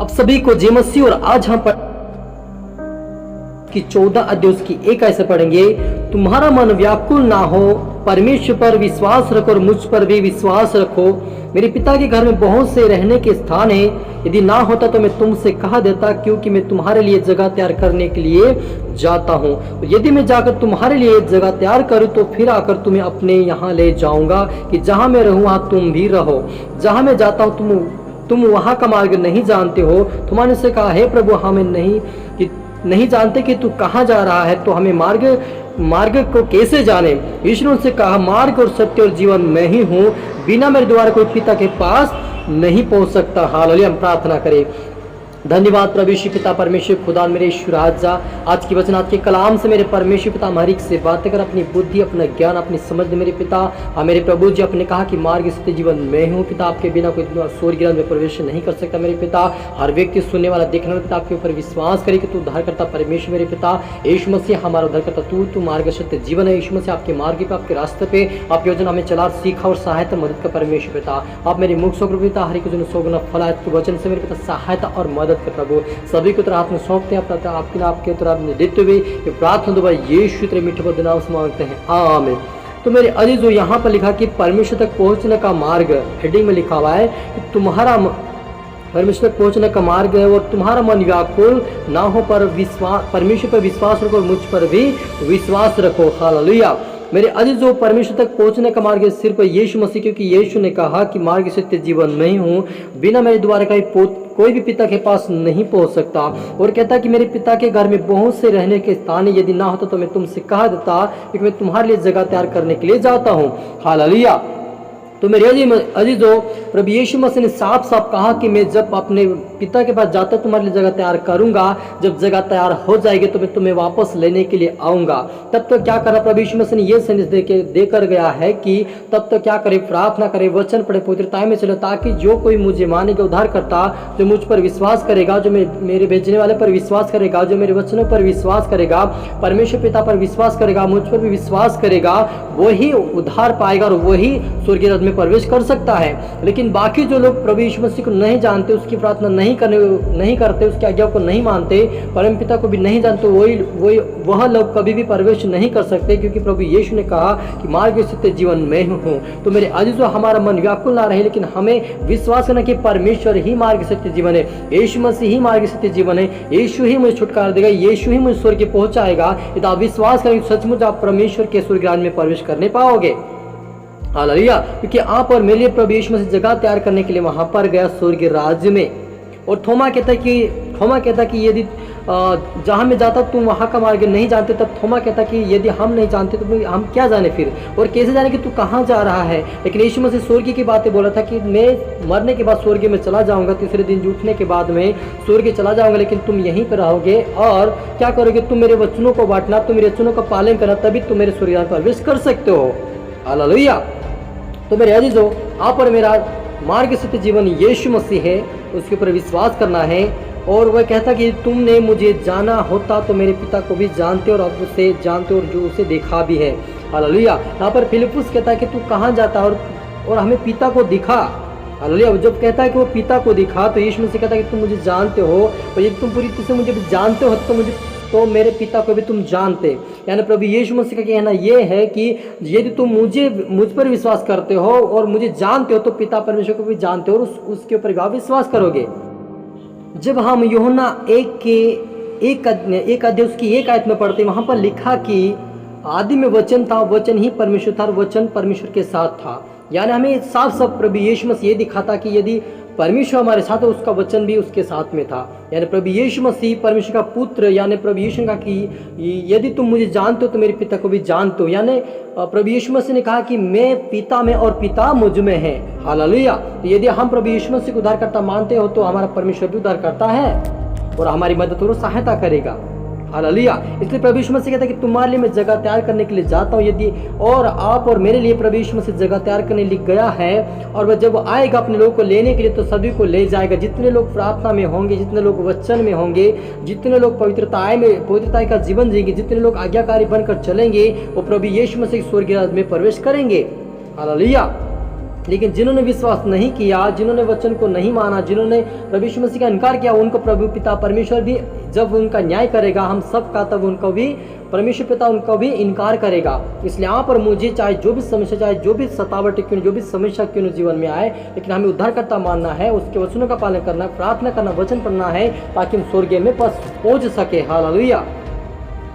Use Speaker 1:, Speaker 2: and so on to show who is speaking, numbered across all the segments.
Speaker 1: अब सभी को जय मसीह। और आज हम कि 14 अध्याय की 1 ऐसे पढ़ेंगे, तुम्हारा मन व्याकुल ना हो, परमेश्वर पर विश्वास रखो और मुझ पर भी विश्वास रखो। मेरे पिता के घर में बहुत से रहने के स्थान है, यदि ना होता तो मैं तुमसे कहा देता, क्योंकि मैं तुम्हारे लिए जगह तैयार करने के लिए जाता हूँ। यदि मैं जाकर तुम्हारे लिए जगह तैयार करूँ तो फिर आकर तुम्हें अपने यहाँ ले जाऊंगा, कि जहाँ मैं रहूँ वहाँ तुम भी रहो। जहाँ मैं जाता हूँ तुम वहाँ का मार्ग नहीं जानते हो। तुमने से कहा, हे प्रभु, हमें नहीं जानते कि तू कहाँ जा रहा है, तो हमें मार्ग को कैसे जाने। यीशु ने उनसे कहा, मार्ग और सत्य और जीवन मैं ही हूँ, बिना मेरे द्वारा कोई पिता के पास नहीं पहुंच सकता। हालेलुया। हम प्रार्थना करें। धन्यवाद प्रभु यीशु पिता परमेश्वर खुदा मेरे ईश्वर राजा, आज की वचन आज के कलाम से मेरे परमेश्वर पिता हमारी से बातें कर, अपनी बुद्धि अपना ज्ञान अपनी समझ मेरे पिता। हाँ मेरे प्रभु जी, आपने कहा कि मार्ग सत्य जीवन मैं हूँ पिता, आपके बिना कोई स्वर्ग में प्रवेश नहीं कर सकता मेरे पिता। हर व्यक्ति सुनने वाला देखने वाला पिता आपके ऊपर विश्वास करे कि तू उद्धार करता परमेश्वर मेरे पिता। यीशु मसीह हमारा उद्धार करता तू मार्ग सत्य जीवन है। यीशु मसीह आपके मार्ग पे आपके रास्ते पे आप योजना हमें चला सीखा और सहायता मदद का परमेश्वर पिता। आप मेरे मुख सोकर पिता हर एक सोगना फला वचन से मेरे पिता सहायता और मदद कर प्रभु। सभी को तरह हाथ में सौंपते हैं आपके तरह देते हुए ये प्रार्थना दोबारा यीशु तेरे मीठे पवित्र नाम से मांगते हैं, आमीन। तो मेरे अजीजों, यहाँ पर लिखा कि परमेश्वर तक पहुँचने का मार्ग, हेडिंग में लिखा हुआ है कि तुम्हारा परमेश्वर तक पहुँचने का मार्ग है और तुम्हारा मन व्याकुल ना हो, पर परमेश्वर पर विश्वास रखो और मुझ पर भी विश्वास रखो। हालेलुया। मेरे अजीजों, परमेश्वर तक पहुंचने का मार्ग सिर्फ यीशु मसीह, क्योंकि यीशु ने कहा कि मार्ग सत्य जीवन नहीं हूँ, बिना मेरे द्वारा कोई भी पिता के पास नहीं पहुंच सकता। और कहता कि मेरे पिता के घर में बहुत से रहने के स्थान है, यदि ना होता तो मैं तुमसे कहा देता, क्योंकि मैं तुम्हारे लिए जगह तैयार करने के लिए जाता हूँ। हालेलुया। तो मेरे अजीजों, प्रभु यीशु मसीह ने साफ साफ कहा कि मैं जब अपने पिता के पास जाता तुम्हारे लिए जगह तैयार करूंगा, जब जगह तैयार हो जाएगी तो मैं तुम्हें वापस लेने के लिए आऊंगा। तब तो क्या करा, प्रभु यीशु मसीह ने यह संदेश देकर गया है कि तब तो क्या करे, प्रार्थना करे, वचन पढ़े, पवित्रता में चले, ताकि जो कोई मुझे मानेगा, उद्धार करता, जो मुझ पर विश्वास करेगा, जो मेरे भेजने वाले पर विश्वास करेगा, जो मेरे वचनों पर विश्वास करेगा, परमेश्वर पिता पर विश्वास करेगा, मुझ पर भी विश्वास करेगा, वही उद्धार पाएगा और वही स्वर्गीय राज्य में प्रवेश कर सकता है। लेकिन बाकी जो लोग प्रभु यीशु मसीह को नहीं जानते, उसकी प्रार्थना नहीं करते, उसकी आज्ञा को नहीं मानते, परम पिता को भी नहीं जानते, वह लोग कभी भी प्रवेश नहीं कर सकते, क्योंकि प्रभु यीशु ने कहा कि मार्ग सत्य जीवन मैं हूँ। तो मेरे अजीजों, हमारा मन व्याकुल ना रहे, लेकिन हमें विश्वास करना कि परमेश्वर ही मार्ग सत्य जीवन है, यीशु मसीह ही मार्ग सत्य जीवन है, यीशु ही मुझे छुटकारा देगा, यीशु ही मुझे स्वर्ग पहुंचाएगा। यदि आप विश्वास करें सचमुच आप परमेश्वर के स्वर्ग राज्य में प्रवेश करने पाओगे। हालेलुया। क्योंकि आप और मेरे लिए प्रभु यीशु मसीह जगह तैयार करने के लिए वहां पर गया स्वर्गीय राज्य में। और थोमा कहता कि यदि जहां मैं जाता तुम वहां का मार्ग नहीं जानते, तब थोमा कहता कि यदि हम नहीं जानते तो हम क्या जाने फिर, और कैसे जाने कि तू कहाँ जा रहा है। लेकिन यीशु मसीह स्वर्ग की बातें बोला था कि मैं मरने के बाद स्वर्ग में चला जाऊंगा, तीसरे दिन उठने के बाद में स्वर्ग चला जाऊंगा, लेकिन तुम यहीं पर रहोगे और क्या करोगे, तुम मेरे वचनों को बांटना, तुम मेरे वचनों का पालन करना, तभी तुम मेरे स्वर्ग में प्रवेश कर सकते हो। हालेलुया। तो मेरे अजीजों, आप और मेरा मार्ग सत्य जीवन यीशु मसीह है, उसके ऊपर विश्वास करना है। और वह कहता कि तुमने मुझे जाना होता तो मेरे पिता को भी जानते और अब उसे जानते और जो उसे देखा भी है। हालेलुया। यहाँ पर फिलिप्पुस कहता है कि तू कहाँ जाता है और हमें पिता को दिखा। हालेलुया। जब कहता है कि वो पिता को दिखा, तो यीशु मसीह कहता है कि तुम मुझे जानते हो, और यदि तुम पूरी तरह से मुझे जानते हो तो मेरे पिता को भी तुम जानते। यानी प्रभु यीशु मसीह का कहना यह है कि यदि तुम मुझ पर विश्वास करते हो और मुझे जानते हो, तो पिता परमेश्वर को भी जानते हो और उसके ऊपर भी विश्वास करोगे। जब हम यूहन्ना 1 अध्याय उसकी 1 आयत में पढ़ते, वहां पर लिखा कि आदि में वचन था, वचन ही परमेश्वर था, वचन परमेश्वर के साथ था। यानी हमें साफ साफ प्रभु यीशु मसीह ये दिखाता कि यदि परमेश्वर हमारे साथ है, उसका वचन भी उसके साथ में था। यानी प्रभु यीशु मसीह परमेश्वर का पुत्र, यानी प्रभु यीशु ने कहा कि यदि तुम मुझे जानते हो तो मेरे पिता को भी जानते हो। यानी प्रभु यीशु मसीह ने कहा कि मैं पिता में और पिता मुझ में है। हालेलुया। तो यदि हम प्रभु यीशु मसीह को उद्धार करता मानते हो, तो हमारा परमेश्वर भी उद्धार करता है और हमारी मदद और सहायता करेगा। हालेलुया। इसलिए प्रभु यीशु मसीह कहता है कि तुम्हारे लिए मैं जगह तैयार करने के लिए जाता हूँ। यदि और आप और मेरे लिए प्रभु यीशु मसीह जगह तैयार करने लिए गया है, और वह जब आएगा अपने लोगों को लेने के लिए, तो सभी को ले जाएगा। जितने लोग प्रार्थना में होंगे, जितने लोग वचन में होंगे, जितने लोग पवित्रता का जीवन जिएंगे, जितने लोग आज्ञाकारी बनकर चलेंगे, वो प्रभु यीशु मसीह स्वर्गीय राज्य में प्रवेश करेंगे। हालेलुया। लेकिन जिन्होंने विश्वास नहीं किया, जिन्होंने वचन को नहीं माना, जिन्होंने प्रभु यीशु मसीह का इनकार किया, उनको प्रभु पिता परमेश्वर भी जब उनका न्याय करेगा हम सब का, तब उनको भी परमेश्वर पिता उनको भी इनकार करेगा। इसलिए यहाँ पर मुझे चाहे जो भी समस्या, चाहे जो भी सतावट क्यों, जो भी समस्या क्यों जीवन में आए, लेकिन हमें उद्धारकर्ता मानना है, उसके वचनों का पालन करना, प्रार्थना करना, वचन पढ़ना है, ताकि हम स्वर्ग में पहुंच सके। हालेलुया।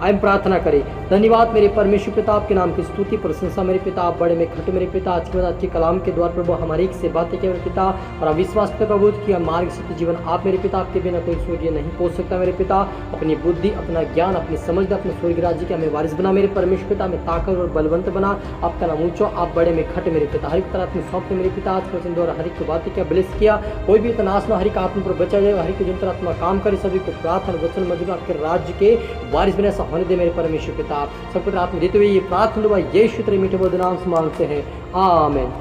Speaker 1: आइए प्रार्थना करें। धन्यवाद मेरे परमेश्वर पिता, आपके नाम की स्तुति प्रशंसा मेरे पिता, आप बड़े में खटे मेरे पिता। आज के बाद आपके कलाम के द्वार प्रभु हमारे एक से बातें किया मेरे पिता, और आप विश्वास पे प्रभु कि मार्ग सत्य जीवन आप मेरे पिता, आपके बिना कोई स्वर्गीय नहीं पहुंच सकता मेरे पिता। अपनी बुद्धि, अपना ज्ञान, अपनी समझ, अपने स्वर्ग राज्य के हमें वारिस बना मेरे परमेश्वर पिता, हमें ताकत और बलवंत बना। आपका नाम ऊंचो, आप बड़े में खटे मेरे पिता। हर एक तरह अपने सौंपते मेरे पिता, आज वचन द्वारा हर एक की बातें क्या ब्लेस किया, कोई भी तनाश ना, हर एक आत्मा पर बचा जाए, हर एक जंत्र आत्मा काम करे, सभी को प्रार्थना वचन मजबूत आपके राज्य के वारिस बने, ऐसा होने दे मेरे परमेश्वर पिता। सब कुछ आत्मा देते हुए ये प्रार्थना यीशु तेरे मीठे मधुर नाम से मांगते हैं, आमीन।